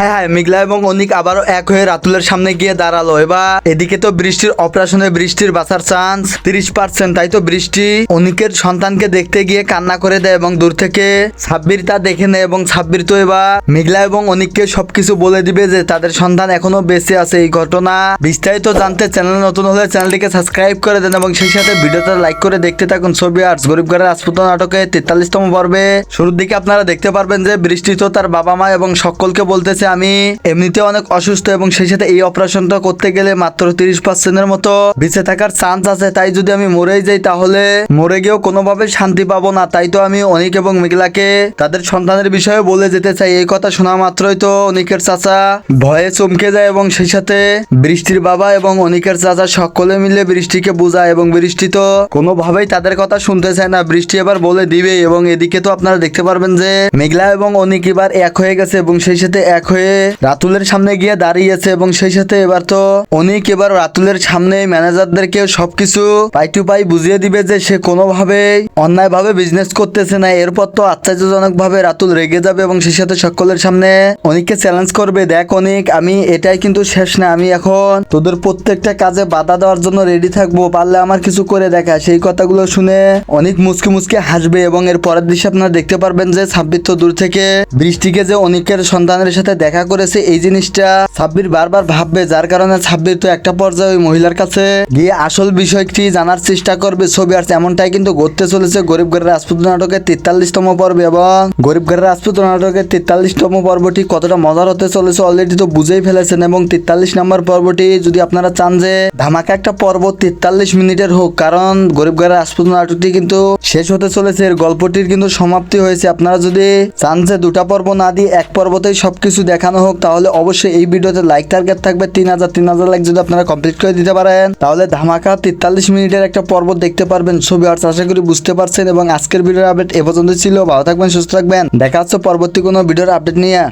হায় হায়, মেঘলা এবং অনিক আবারও এক হয়ে রাতুলের সামনে গিয়ে দাঁড়ালো। এবার এদিকে তো বৃষ্টির অপারেশনে বৃষ্টির বাঁচার চান্স 30%। তাই তো বৃষ্টি অনিকের সন্তানকে দেখতে গিয়ে কান্না করে দেয় এবং দূর থেকে সাব্বির তা দেখে নেয় এবং সাব্বির তো এবার মেঘলা এবং অনিককে সবকিছু বলে দিবে যে তাদের সন্তান এখনো বেঁচে আছে। এই ঘটনা বিস্তারিত জানতে চ্যানেল নতুন হলে চ্যানেলটিকে সাবস্ক্রাইব করে দেন এবং সেই সাথে ভিডিওটা লাইক করে দেখতে থাকুন। ছবি আর্টস গরিব ঘরের রাজপুত নাটকে 43তম পর্বে শুরুর দিকে আপনারা দেখতে পারবেন যে বৃষ্টি তো তার বাবা মা এবং সকলকে বলতেছে আমি এমনিতে অনেক অসুস্থ এবং সেই সাথে এই অপারেশনটা করতে গেলে মাত্র 30%-এর মতো বেঁচে থাকার চান্স আছে। তাই যদি আমি মরেই যাই তাহলে মরে গিয়েও কোনোভাবে শান্তি পাবো না। তাই তো আমি অনিক এবং মেঘলাকে তাদের সন্তানের বিষয়ে বলে যেতে চাই। এই কথা শোনা মাত্রই তো অনিকের চাচা ভয়ে চমকে যায় এবং সেই সাথে বৃষ্টির বাবা এবং অনিকের চাচা সকলে মিলে বৃষ্টিকে বোঝায় এবং বৃষ্টি তো কোনোভাবেই তাদের কথা শুনতে চায় না। বৃষ্টি এবার বলে দিবে এবং এদিকে তো আপনারা দেখতে পারবেন যে মেঘলা এবং অনিক এবার এক হয়ে গেছে এবং সেই সাথে এক হয়ে রাতুলের সামনে গিয়ে দাঁড়িয়েছে এবং সেই সাথে এবার তো অনিক এবার রাতুলের সামনে ম্যানেজারদেরকে সবকিছু পাই টু পাই বুঝিয়ে দিবে যে সে কোনোভাবেই অন্যায়ভাবে বিজনেস করতেছে না। এরপর তো আশ্চর্যজনক ভাবে রাতুল রেগে যাবে এবং সেই সাথে সকলের সামনে অনিককে চ্যালেঞ্জ করবে, দেখ অনিক, আমি এটাই কিন্তু শেষ না, আমি এখন তোদের প্রত্যেকটা কাজে বাধা দেওয়ার জন্য রেডি থাকবো, পারলে আমার কিছু করে দেখা। সেই কথাগুলো শুনে অনিক মুচকি মুচকি হাসবে এবং এর পরের দৃশ্যে আপনারা দেখতে পারবেন যে সাব্বির তো দূর থেকে বৃষ্টিকে যে অনিকের সন্তানের সাথে দেখা করেছে এই জিনিসটা সাব্বির বারবার ভাববে, যার কারণে সাব্বির তো একটা পর্যায়ে ওই মহিলার কাছে গিয়ে আসল বিষয়টি জানার চেষ্টা করবে। ছবি আর এমনটাই কিন্তু ঘটতে চলেছে গরিব ঘরের রাজপুত নাটকের 43তম পর্বে এবং গরিব ঘরের রাজপুত নাটকের 43তম পর্বটি কতটা মজার হতে চলেছে অলরেডি তো বুঝেই ফেলেছেন এবং 43 নম্বর পর্বটি যদি আপনারা চান যে ধামাকা একটা পর্ব 43 মিনিটের হোক, কারণ গরিব ঘরের রাজপুত নাটকটি কিন্তু শেষ হতে চলেছে, এর গল্পটির কিন্তু সমাপ্তি হয়েছে। আপনারা যদি চান যে দুটা পর্ব না দিয়ে এক পর্বতেই সবকিছু দেখানো হোক তাহলে অবশ্যই এই ভিডিওতে লাইক টার্গেট থাকবে 3000 লাইক যদি আপনারা কমপ্লিট করে দিতে পারেন তাহলে ধামাকা 43 মিনিটের একটা পর্ব দেখতে পারবেন। ছবি আর আশা করি বুঝতে পারছেন এবং আজকের ভিডিওর আপডেট এ পর্যন্ত ছিল। ভালো থাকবেন, সুস্থ থাকবেন, দেখা হচ্ছে পরবর্তী কোনো ভিডিওর আপডেট নিয়ে।